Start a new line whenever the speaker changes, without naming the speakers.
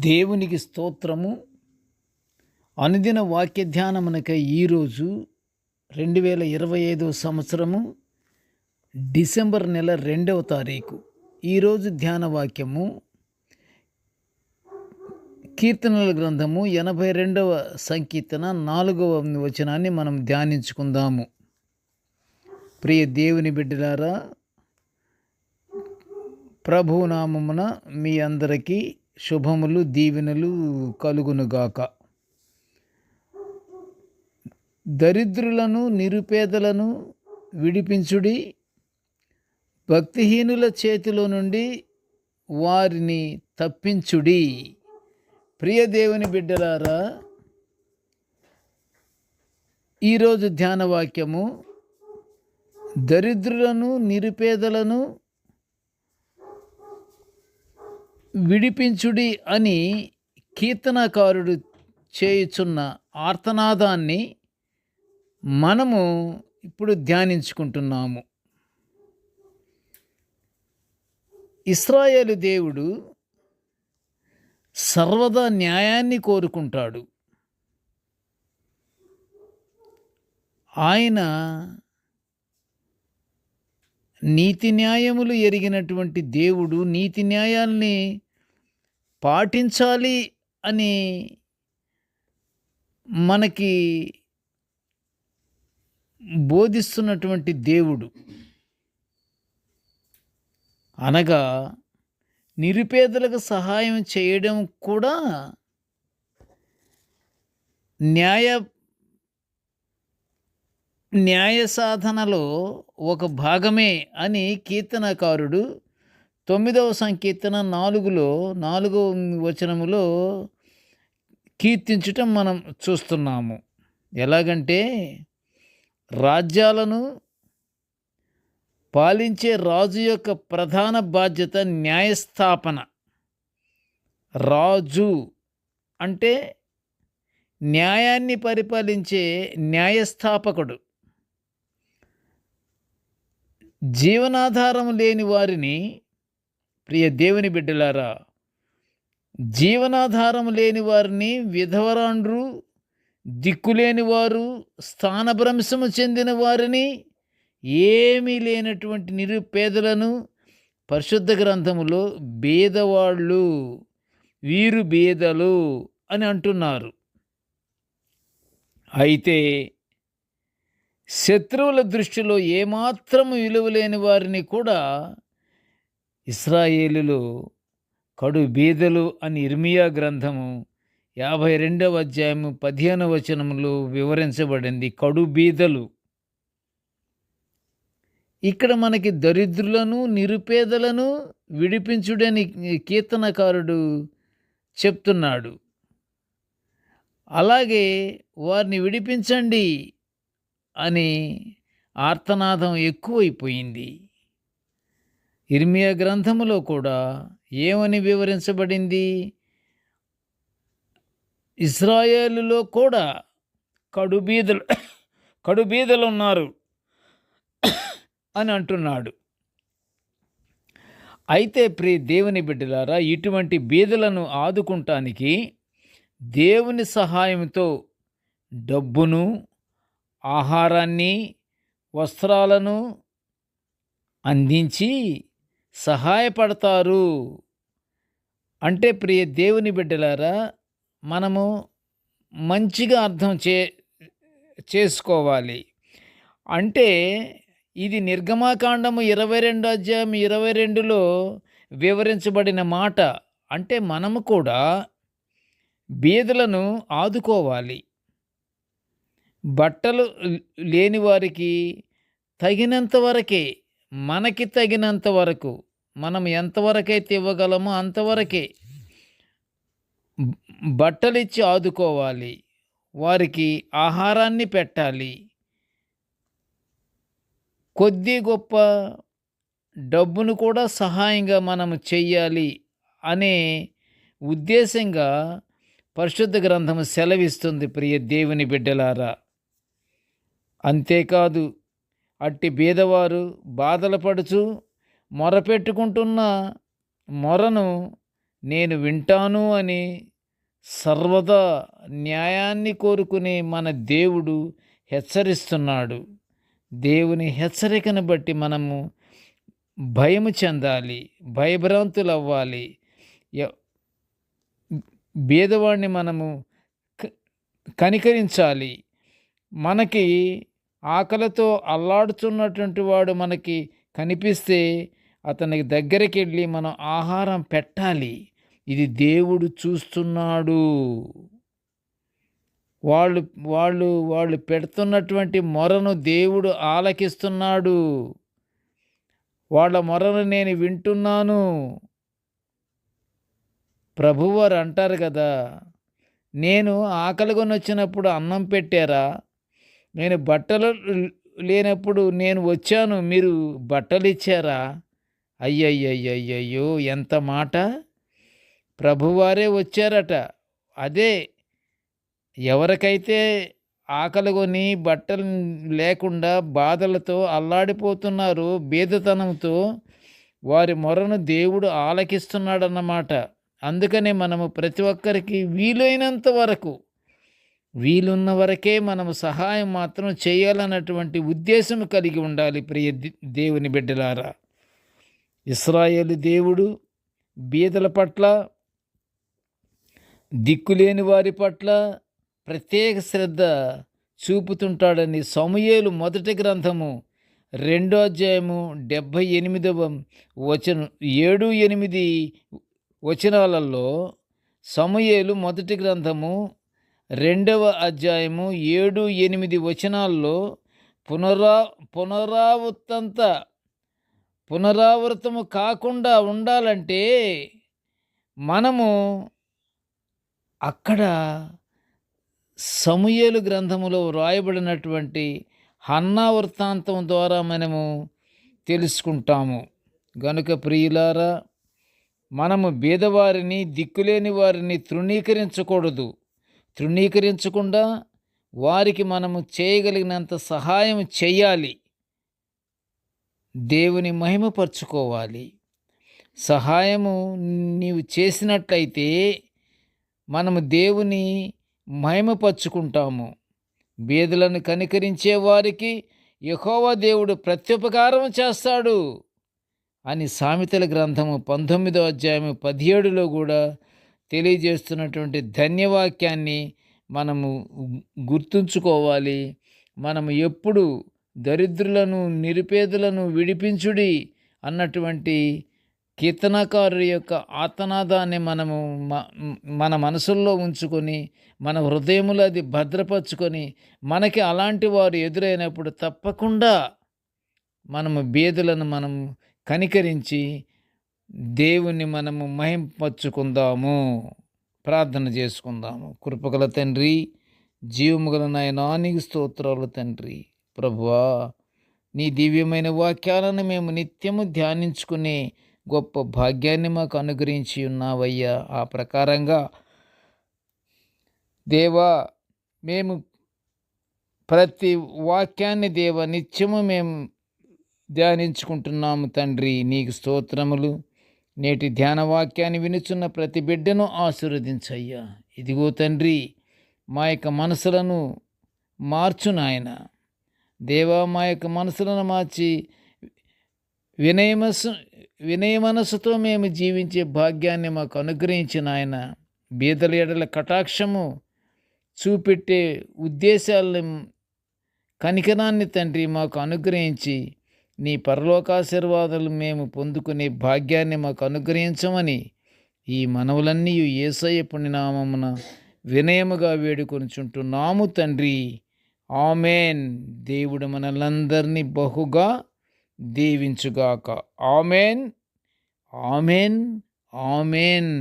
దేవునికి స్తోత్రము. అనుదిన వాక్య ధ్యానమునకై ఈరోజు 2025 సంవత్సరము డిసెంబర్ నెల 2వ తారీఖు. ఈరోజు ధ్యాన వాక్యము కీర్తనల గ్రంథము 82వ సంకీర్తన 4వ వచనాన్ని మనం ధ్యానించుకుందాము. ప్రియ దేవుని బిడ్డలారా, ప్రభునామమున మీ అందరికీ శుభములు, దీవెనలు కలుగునుగాక. దరిద్రులను, నిరుపేదలను విడిపించుడి, భక్తిహీనుల చేతిలో నుండి వారిని తప్పించుడి. ప్రియ దేవుని బిడ్డలారా, ఈరోజు ధ్యానవాక్యము దరిద్రులను, నిరుపేదలను విడిపించుడి అని కీర్తనకారుడు చేయుచున్న ఆర్తనాదాన్ని మనము ఇప్పుడు ధ్యానించుకుంటున్నాము. ఇశ్రాయేలు దేవుడు సర్వదా న్యాయాన్ని కోరుకుంటాడు. ఆయన నీతి న్యాయములు ఎరిగినటువంటి దేవుడు. నీతి న్యాయాల్ని పాటించాలి అని మనకి బోధిస్తున్నటువంటి దేవుడు. అనగా నిరుపేదలకు సహాయం చేయడం కూడా న్యాయ సాధనలో ఒక భాగమే అని కీర్తనకారుడు 9వ సంకీర్తన 4వ వచనములో కీర్తించటం మనం చూస్తున్నాము. ఎలాగంటే, రాజ్యాలను పాలించే రాజు యొక్క ప్రధాన బాధ్యత న్యాయస్థాపన. రాజు అంటే న్యాయాన్ని పరిపాలించే న్యాయస్థాపకుడు. జీవనాధారం లేని వారిని, ప్రియ దేవుని బిడ్డలారా, జీవనాధారం లేని వారిని, విధవరాండ్రు, దిక్కులేని వారు, స్థానభ్రంశము చెందిన వారిని, ఏమీ లేనటువంటి నిరుపేదలను పరిశుద్ధ గ్రంథములో బీదవాళ్ళు, వీరు బీదలు అని అంటున్నారు. అయితే శత్రువుల దృష్టిలో ఏమాత్రము విలువలేని వారిని కూడా ఇశ్రాయేలులో కడు బీదలు అని ఇర్మియా గ్రంథము 52వ అధ్యాయము 15వ వచనములో వివరించబడింది. కడు బీదలు. ఇక్కడ మనకి దరిద్రులను, నిరుపేదలను విడిపించుడని కీర్తనకారుడు చెప్తున్నాడు. అలాగే వారిని విడిపించండి అని ఆర్తనాదం ఎక్కువైపోయింది. ఇర్మియా గ్రంథములో కూడా ఏమని వివరించబడింది? ఇశ్రాయేలులో కూడా కడుబీదలు ఉన్నారు అని అంటున్నాడు. అయితే ప్రియ దేవుని బిడ్డలారా, ఇటువంటి బీదలను ఆదుకుంటానికి దేవుని సహాయంతో డబ్బును, ఆహారాన్ని, వస్త్రాలను అందించి సహాయపడతారు. అంటే ప్రియ దేవుని బిడ్డలారా, మనము మంచిగా అర్థం చేసుకోవాలి. అంటే ఇది నిర్గమాకాండము 22 అధ్యాయం 22లో వివరించబడిన మాట. అంటే మనము కూడా బీదలను ఆదుకోవాలి. బట్టలు లేని వారికి తగినంత వరకే, మనకి తగినంత వరకు, మనం ఎంతవరకైతే ఇవ్వగలమో అంతవరకే బట్టలిచ్చి ఆదుకోవాలి. వారికి ఆహారాన్ని పెట్టాలి. కొద్ది గొప్ప డబ్బును కూడా సహాయంగా మనము చెయ్యాలి అనే ఉద్దేశంగా పరిశుద్ధ గ్రంథము సెలవిస్తుంది. ప్రియ దేవుని బిడ్డలారా, అంతేకాదు అట్టి బీదవారు బాధలు పడుచు మొరపెట్టుకుంటున్న మొరను నేను వింటాను అని సర్వదా న్యాయాన్ని కోరుకునే మన దేవుడు హెచ్చరిస్తున్నాడు. దేవుని హెచ్చరికను బట్టి మనము భయము చెందాలి, భయభ్రాంతులవ్వాలి. య బీదవాడిని మనము క కనికరించాలి. మనకి ఆకలితో అల్లాడుతున్నటువంటి వాడు మనకి కనిపిస్తే అతనికి దగ్గరికెళ్ళి మనం ఆహారం పెట్టాలి. ఇది దేవుడు చూస్తున్నాడు. వాళ్ళు వాళ్ళు వాళ్ళు పెడుతున్నటువంటి మొరను దేవుడు ఆలకిస్తున్నాడు. వాళ్ళ మొరను నేను వింటున్నాను. ప్రభువారు అంటారు కదా, నేను ఆకలిగొనొచ్చినప్పుడు అన్నం పెట్టారా? నేను బట్టలు లేనప్పుడు నేను వచ్చాను, మీరు బట్టలిచ్చారా? అయ్యయ్యయ్యయ్యయ్యో! ఎంత మాట! ప్రభువారే వచ్చారట. అదే ఎవరికైతే ఆకలిగొని బట్టలు లేకుండా బాధలతో అల్లాడిపోతున్నారో, బీదతనంతో, వారి మొరను దేవుడు ఆలకిస్తున్నాడన్నమాట. అందుకనే మనము ప్రతి ఒక్కరికి వీలైనంత వరకు, వీలున్న వరకే మనము సహాయం మాత్రం చేయాలన్నటువంటి ఉద్దేశం కలిగి ఉండాలి. ప్రియ దేవుని బిడ్డలారా, ఇశ్రాయేలు దేవుడు బీదల పట్ల, దిక్కులేని వారి పట్ల ప్రత్యేక శ్రద్ధ చూపుతుంటాడని సమూయేలు మొదటి గ్రంథము 2వ అధ్యాయము 78వ వచనం 7-8 వచనాలలో, సమూయేలు మొదటి గ్రంథము 2వ అధ్యాయము 7-8 వచనాల్లో పునరావృతము కాకుండా ఉండాలంటే మనము అక్కడ సమూయేలు గ్రంథములో వ్రాయబడినటువంటి హన్నా వృత్తాంతం ద్వారా మనము తెలుసుకుంటాము. గనుక ప్రియులారా, మనము బీదవారిని, దిక్కులేని వారిని తృణీకరించకూడదు. తృణీకరించకుండా వారికి మనము చేయగలిగినంత సహాయం చేయాలి. దేవుని మహిమపరచుకోవాలి. సహాయము నీవు చేసినట్లయితే మనము దేవుని మహిమపరచుకుంటాము. బీదలను కనికరించే వారికి యెహోవా దేవుడు ప్రత్యుపకారం చేస్తాడు అని సామెతల గ్రంథము 19వ అధ్యాయము 17లో కూడా తెలియజేస్తున్నటువంటి ధన్యవాక్యాన్ని మనము గుర్తుంచుకోవాలి. మనము ఎప్పుడు దరిద్రులను, నిరుపేదలను విడిపించుడి అన్నటువంటి కీర్తనకారుడి యొక్క ఆర్తనాదాన్ని మనము మన మనసుల్లో ఉంచుకొని, మన హృదయములో అది భద్రపరుచుకొని, మనకి అలాంటి వారు ఎదురైనప్పుడు తప్పకుండా మనము బీదలను మనము కనికరించి దేవుణ్ణి మనము మహింపరచుకుందాము. ప్రార్థన చేసుకుందాము. కృపగల తండ్రి, జీవముగల నాయనా, నీకు స్తోత్రాలు తండ్రి. ప్రభువా, నీ దివ్యమైన వాక్యాలను మేము నిత్యము ధ్యానించుకునే గొప్ప భాగ్యాన్ని మాకు అనుగ్రహించి ఉన్నావయ్యా. ఆ ప్రకారంగా దేవా, మేము ప్రతి వాక్యాన్ని దేవా నిత్యము మేము ధ్యానించుకుంటున్నాము తండ్రి. నీకు స్తోత్రములు. నేటి ధ్యాన వాక్యాన్ని వినుచున్న ప్రతి బిడ్డను ఆశీర్వదించయ్యా. ఇదిగో తండ్రి, మా యొక్క మనసులను మార్చు నాయన. దేవా, మా యొక్క మనసులను మార్చి వినయ మనసుతో మేము జీవించే భాగ్యాన్ని మాకు అనుగ్రహించిన ఆయన. బీదల ఎడల కటాక్షము చూపెట్టే ఉద్దేశాలను, కనికరాన్ని తండ్రి మాకు అనుగ్రహించి నీ పరలోకాశీర్వాదాలు మేము పొందుకునే భాగ్యాన్ని మాకు అనుగ్రహించమని ఈ మనవులన్నీ యేసయ్య పుణ్యనామమున వినయముగా వేడుకొనుచుంటున్నాము తండ్రి. ఆమెన్. దేవుడు మనలందరినీ బహుగా దీవించుగాక. Amen, amen, amen.